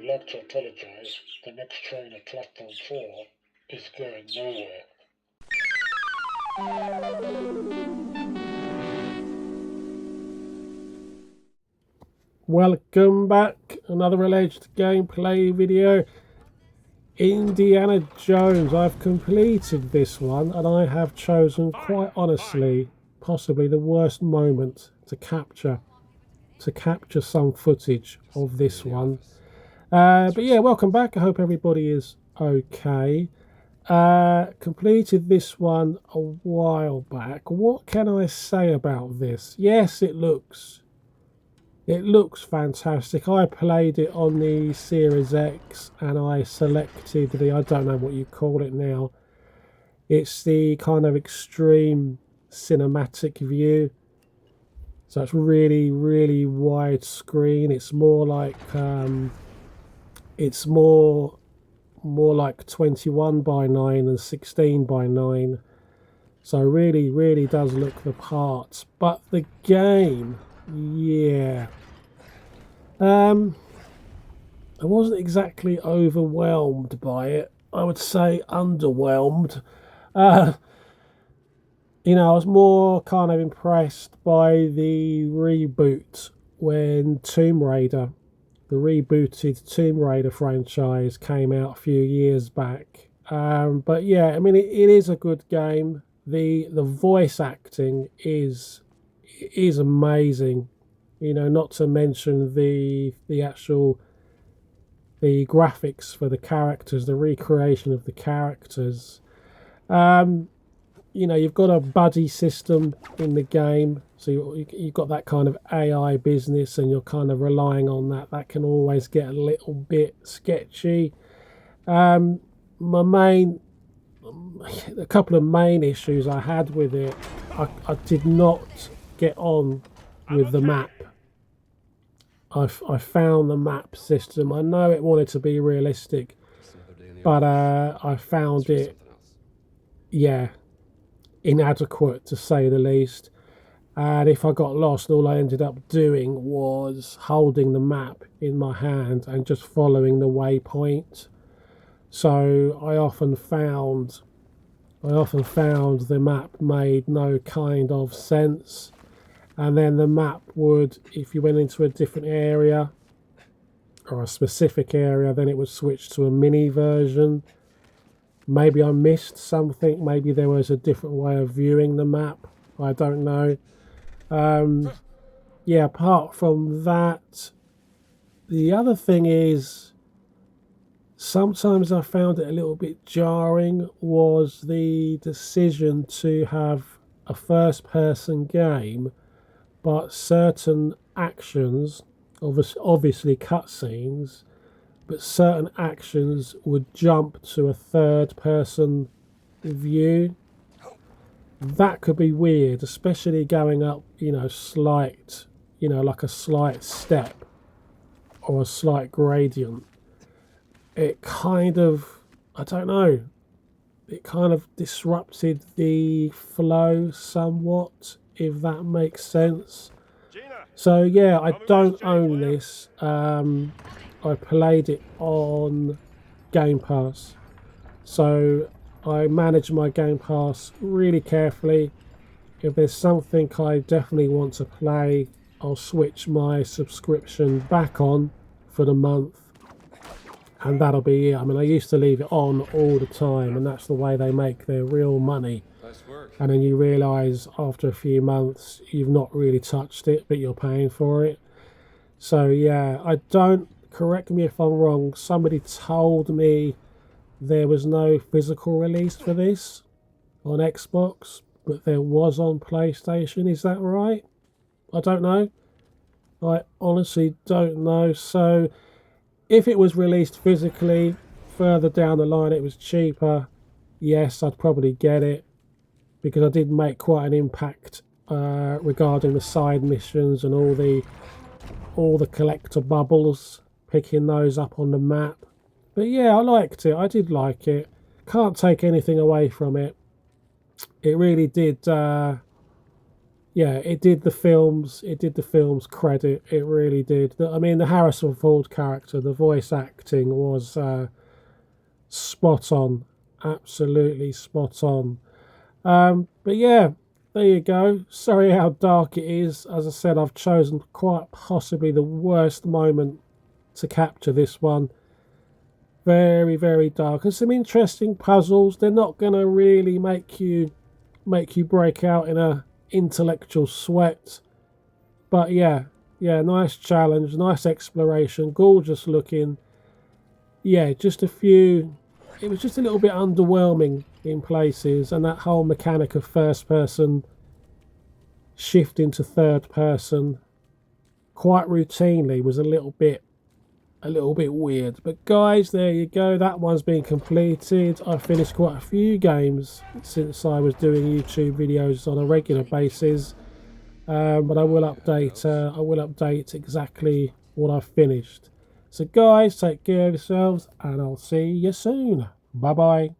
would like to apologise. The next train at platform 4 is going nowhere. Welcome back, another alleged gameplay video. Indiana Jones. I've completed this one and I have chosen, quite honestly, possibly the worst moment to capture some footage of this one. But yeah, welcome back. I hope everybody is okay. Completed this one a while back. What can I say about this? Yes, it looks fantastic. I played it on the Series X and I selected the, I don't know what you call it now. It's the kind of extreme cinematic view. So it's really, really wide screen. It's more like it's more like 21 by 9 than 16 by 9. So really, really does look the part. But the game, yeah. I wasn't exactly overwhelmed by it. I would say underwhelmed. You know, I was more kind of impressed by the reboot when the rebooted Tomb Raider franchise came out a few years back. But yeah, I mean, it is a good game. The voice acting is amazing. You know, not to mention the actual the graphics for the characters, the recreation of the characters. You know, you've got a buddy system in the game, so you've got that kind of AI business, and you're kind of relying on that. That can always get a little bit sketchy. A couple of main issues I had with it. I did not get on with the map. I found the map system. I know it wanted to be realistic, but I found it, yeah, inadequate to say the least. And if I got lost, all I ended up doing was holding the map in my hand and just following the waypoint. So I often found the map made no kind of sense. And then the map would, if you went into a different area or a specific area, then it would switch to a mini version. Maybe I missed something. Maybe there was a different way of viewing the map. I don't know. Yeah, apart from that, the other thing is, sometimes I found it a little bit jarring was the decision to have a first-person game, but certain actions, obviously cutscenes, but certain actions would jump to a third-person view. That could be weird, especially going up, like a slight step or a slight gradient. It kind of, I don't know, it kind of disrupted the flow somewhat, if that makes sense. So yeah, I don't own this. I played it on Game Pass. So I manage my Game Pass really carefully. If there's something I definitely want to play, I'll switch my subscription back on for the month. And that'll be it. I mean, I used to leave it on all the time, and that's the way they make their real money. Nice work. And then you realise after a few months you've not really touched it, but you're paying for it. So yeah, I don't, correct me if I'm wrong, somebody told me there was no physical release for this on Xbox, but there was on PlayStation. Is that right? I don't know. I honestly don't know. So if it was released physically, further down the line it was cheaper, yes, I'd probably get it, because I did make quite an impact regarding the side missions and all the collector bubbles, picking those up on the map. But yeah, I liked it. I did like it. Can't take anything away from it. It really did. yeah, it did the film's credit. It really did. I mean, the Harrison Ford character, the voice acting was spot on, absolutely spot on. But yeah, there you go. Sorry how dark it is. As I said, I've chosen quite possibly the worst moment to capture this one. Very, very dark. And some interesting puzzles. They're not gonna really make you break out in a intellectual sweat. But yeah, yeah, nice challenge, nice exploration, gorgeous looking. Yeah, just a few. It was just a little bit underwhelming in places, and that whole mechanic of first person shifting to third person quite routinely was a little bit weird. But guys, there you go. That one's been completed. I finished quite a few games since I was doing YouTube videos on a regular basis. But I will update. I will update exactly what I've finished. So guys, take care of yourselves, and I'll see you soon. Bye bye.